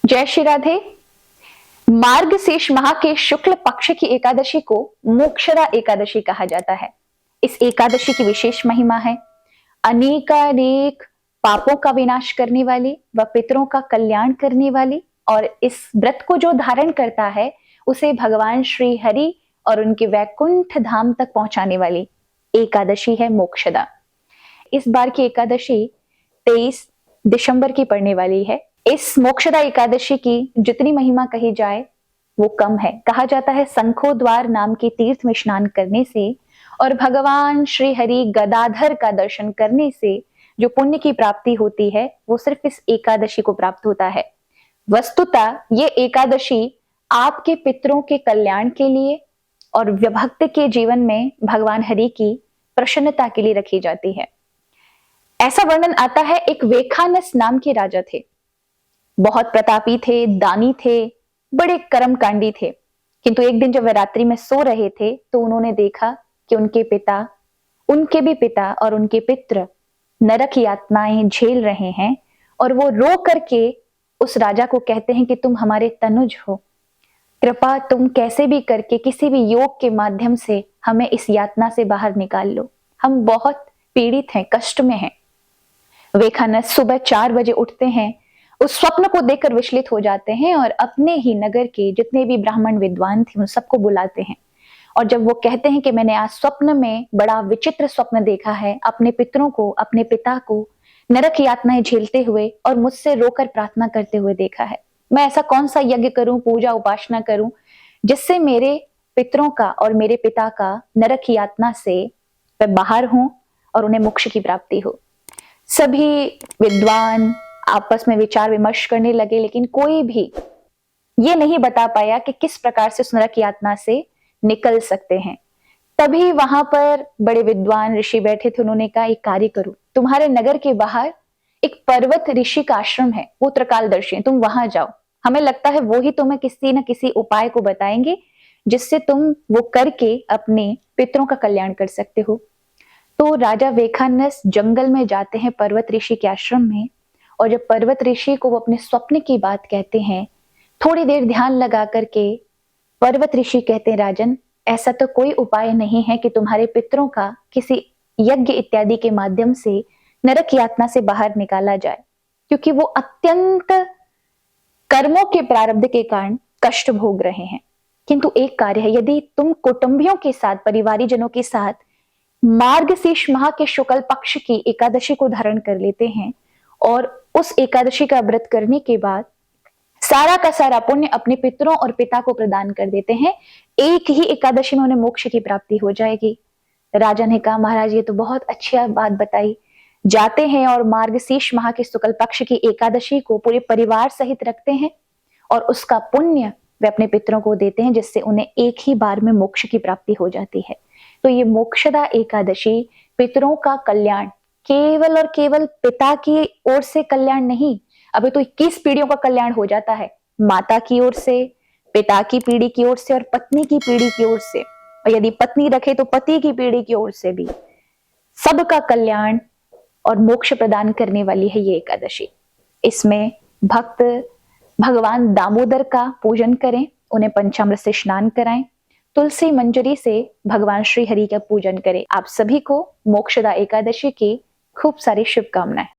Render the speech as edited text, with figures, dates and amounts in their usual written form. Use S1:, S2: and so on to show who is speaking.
S1: जय श्री राधे। मार्गशीर्ष माह के शुक्ल पक्ष की एकादशी को मोक्षदा एकादशी कहा जाता है। इस एकादशी की विशेष महिमा है। अनेकानेक पापों का विनाश करने वाली व पितरों का कल्याण करने वाली, और इस व्रत को जो धारण करता है उसे भगवान श्री हरि और उनके वैकुंठ धाम तक पहुंचाने वाली एकादशी है मोक्षदा। इस बार की एकादशी 23 दिसंबर की पड़ने वाली है। इस मोक्षदा एकादशी की जितनी महिमा कही जाए वो कम है। कहा जाता है शंखोद्वार नाम के तीर्थ में स्नान करने से और भगवान श्री हरि गदाधर का दर्शन करने से जो पुण्य की प्राप्ति होती है वो सिर्फ इस एकादशी को प्राप्त होता है। वस्तुतः ये एकादशी आपके पितरों के कल्याण के लिए और विभक्त के जीवन में भगवान हरि की प्रसन्नता के लिए रखी जाती है। ऐसा वर्णन आता है, एक वेखानस नाम के राजा थे। बहुत प्रतापी थे, दानी थे, बड़े कर्मकांडी थे। किंतु एक दिन जब वे रात्रि में सो रहे थे तो उन्होंने देखा कि उनके भी पिता और उनके पितृ नरक यातनाएं झेल रहे हैं, और वो रो करके उस राजा को कहते हैं कि तुम हमारे तनुज हो, कृपा तुम कैसे भी करके किसी भी योग के माध्यम से हमें इस यातना से बाहर निकाल लो, हम बहुत पीड़ित हैं, कष्ट में हैं। वेखानस सुबह 4 बजे उठते हैं, उस स्वप्न को देखकर विचलित हो जाते हैं और अपने ही नगर के जितने भी ब्राह्मण विद्वान थे उन सबको बुलाते हैं। और जब वो कहते हैं कि मैंने आज स्वप्न में बड़ा विचित्र स्वप्न देखा है, अपने पितरों को, अपने पिता को नरक यातनाएं झेलते हुए और मुझसे रोकर प्रार्थना करते हुए देखा है, मैं ऐसा कौन सा यज्ञ करूं, पूजा उपासना करूं जिससे मेरे पितरों का और मेरे पिता का नरक यातना से वे बाहर हों और उन्हें मोक्ष की प्राप्ति हो। सभी विद्वान आपस में विचार विमर्श करने लगे, लेकिन कोई भी ये नहीं बता पाया कि किस प्रकार से उस नरक यातना से निकल सकते हैं। तभी वहां पर बड़े विद्वान ऋषि बैठे थे। उन्होंने कहा, एक कार्य करो, तुम्हारे नगर के बाहर एक पर्वत ऋषि का आश्रम है, वो त्रिकालदर्शी है, तुम वहां जाओ, हमें लगता है वो ही तुम्हें किसी न किसी उपाय को बताएंगे जिससे तुम वो करके अपने पितरों का कल्याण कर सकते हो। तो राजा वेखानस जंगल में जाते हैं पर्वत ऋषि के आश्रम में, और जब पर्वत ऋषि को वो अपने स्वप्न की बात कहते हैं, थोड़ी देर ध्यान लगा करके पर्वत ऋषि कहते हैं, राजन ऐसा तो कोई उपाय नहीं है कि तुम्हारे पितरों का किसी यज्ञ इत्यादि के माध्यम से नरक यातना से बाहर निकाला जाए, क्योंकि वो अत्यंत कर्मों के प्रारब्ध के कारण कष्ट भोग रहे हैं। किंतु एक कार्य है, यदि तुम कुटुंबियों के साथ, परिवारी जनों के साथ मार्गशीर्ष माह के शुक्ल पक्ष की एकादशी को धारण कर लेते हैं और उस एकादशी का व्रत करने के बाद सारा का सारा पुण्य अपने पितरों और पिता को प्रदान कर देते हैं, एक ही एकादशी में उन्हें मोक्ष की प्राप्ति हो जाएगी। राजा ने कहा, महाराज ये तो बहुत अच्छी बात बताई। जाते हैं और मार्गशीर्ष माह के शुक्ल पक्ष की एकादशी को पूरे परिवार सहित रखते हैं और उसका पुण्य वे अपने पितरों को देते हैं, जिससे उन्हें एक ही बार में मोक्ष की प्राप्ति हो जाती है। तो ये मोक्षदा एकादशी पितरों का कल्याण, केवल और केवल पिता की ओर से कल्याण नहीं, अभी तो 21 पीढ़ियों का कल्याण हो जाता है, माता की ओर से, पिता की पीढ़ी की ओर से और पत्नी की पीढ़ी की ओर से, और यदि पत्नी रखे तो पति की पीढ़ी की ओर से भी, सबका कल्याण और मोक्ष प्रदान करने वाली है ये एकादशी। इसमें भक्त भगवान दामोदर का पूजन करें, उन्हें पंचामृत से स्नान कराएं, तुलसी मंजरी से भगवान श्री हरि का पूजन करें। आप सभी को मोक्षदा एकादशी की खूब सारी शुभकामनाएं।